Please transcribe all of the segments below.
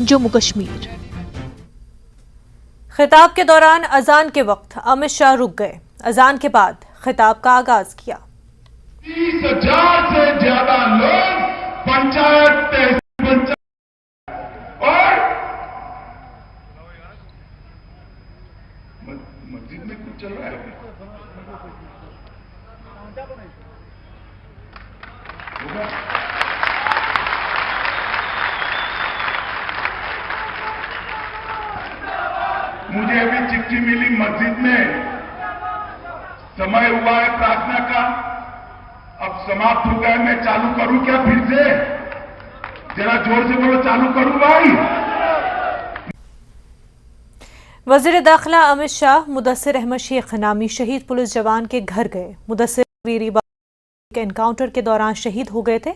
जम्मू कश्मीर। खिताब के दौरान अजान के वक्त अमित शाह रुक गए। अजान के बाद खिताब का आगाज किया। 30,000 से ज्यादा लोग पंचायत तहसील और मस्जिद में कुछ चल रहा है। मुझे अभी चिट्ठी मिली मस्जिद में समय हुआ है प्रार्थना का, अब समाप्त हो गया। मैं चालू करूं क्या फिर से? जरा जोर से बोलो, चालू करूं भाई? वजीर दाखिला अमित शाह मुदस्सिर अहमद शेख नामी शहीद पुलिस जवान के घर गए। मुदस्सिर के एनकाउंटर के दौरान शहीद हो गए थे।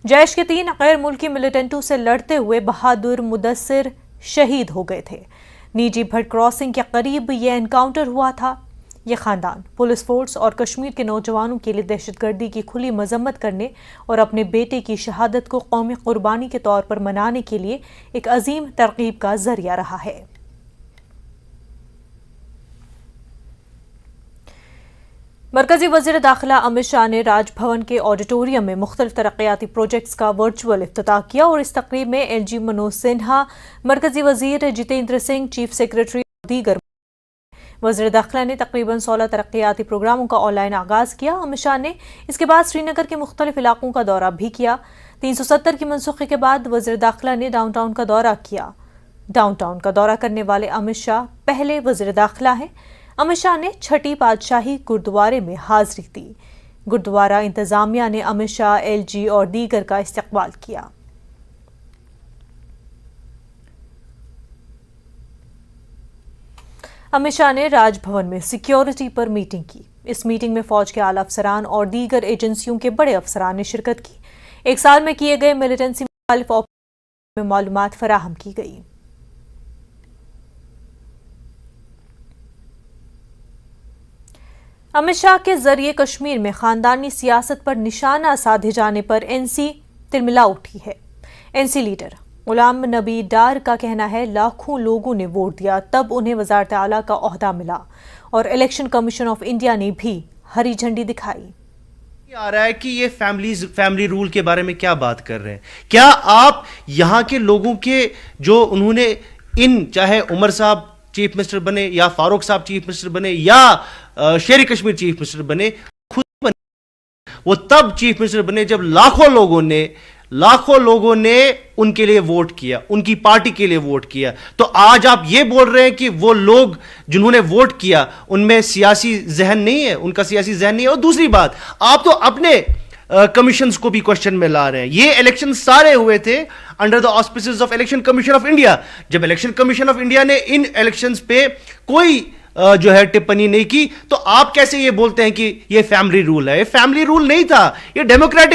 जैश के 3 गैर मुल्की मिलिटेंटों से लड़ते हुए बहादुर मुदस्सिर शहीद हो गए थे। नीजी भट्ट क्रॉसिंग के करीब यह एनकाउंटर हुआ था। यह खानदान पुलिस फोर्स और कश्मीर के नौजवानों के लिए दहशतगर्दी की खुली मजम्मत करने और अपने बेटे की शहादत को कौमी कुर्बानी के तौर पर मनाने के लिए एक अजीम तरकीब का जरिया रहा है। मरकजी वजीर दाखिला अमित शाह ने राजभवन के ऑडिटोरियम में मुख्तलिफ तरक्याती प्रोजेक्ट्स का वर्चुअल इफ्तिताह किया और इस तकरीब में एलजी मनोज सिन्हा, मरकजी वजीर जितेंद्र सिंह, चीफ सेक्रेटरी और दीगर। वजीर दाखिला ने तकरीबन 16 तरक्याती प्रोग्रामों का ऑनलाइन आगाज किया। अमित शाह ने इसके बाद श्रीनगर के मुख्तलिफ इलाकों का दौरा भी किया। 370 की मनसूखी के बाद वजीर दाखिला ने डाउनटाउन का दौरा किया। डाउनटाउन का दौरा करने वाले अमित शाह पहले वजीर दाखिला हैं। अमित शाह ने छठी पातशाही गुरुद्वारे में हाजिरी दी। गुरुद्वारा इंतजामिया ने अमित शाह, एलजी और दीगर का इस्तकबाल किया। अमित शाह ने राजभवन में सिक्योरिटी पर मीटिंग की। इस मीटिंग में फौज के आला अफसरान और दीगर एजेंसियों के बड़े अफसरान ने शिरकत की। 1 साल में किए गए मिलिटेंसी मुखालिफ ऑपरेशन में मालूमात फराहम की गई। अमित शाह के जरिए कश्मीर में खानदानी सियासत पर निशाना साधे जाने पर एनसी तिलमिला उठी है। एनसी लीडर गुलाम नबी डार का कहना है, लाखों लोगों ने वोट दिया तब उन्हें वज़ारत आला का ओहदा मिला और इलेक्शन कमीशन ऑफ इंडिया ने भी हरी झंडी दिखाई। आ रहा है कि ये फैमिली रूल के बारे में क्या बात कर रहे हैं? क्या आप यहाँ के लोगों के जो उन्होंने चाहे उमर साहब चीफ मिनिस्टर बने या फारूक साहब चीफ मिनिस्टर बने या शेर कश्मीर चीफ मिनिस्टर बने, खुद बने, वो तब चीफ मिनिस्टर बने जब लाखों लोगों ने उनके लिए वोट किया, उनकी पार्टी के लिए वोट किया। तो आज आप ये बोल रहे हैं कि वो लोग जिन्होंने वोट किया उनमें सियासी जहन नहीं है, उनका सियासी जहन नहीं है। और दूसरी बात, आप तो अपने कमीशंस को भी क्वेश्चन में ला रहे हैं। ये इलेक्शन सारे हुए थे under the auspices of election commission of India. जब इलेक्शन कमीशन ऑफ इंडिया ने इन इलेक्शंस पे कोई जो है टिप्पणी नहीं की, तो आप कैसे ये बोलते हैं कि ये फैमिली रूल है? ये फैमिली रूल नहीं था, ये डेमोक्रेटिक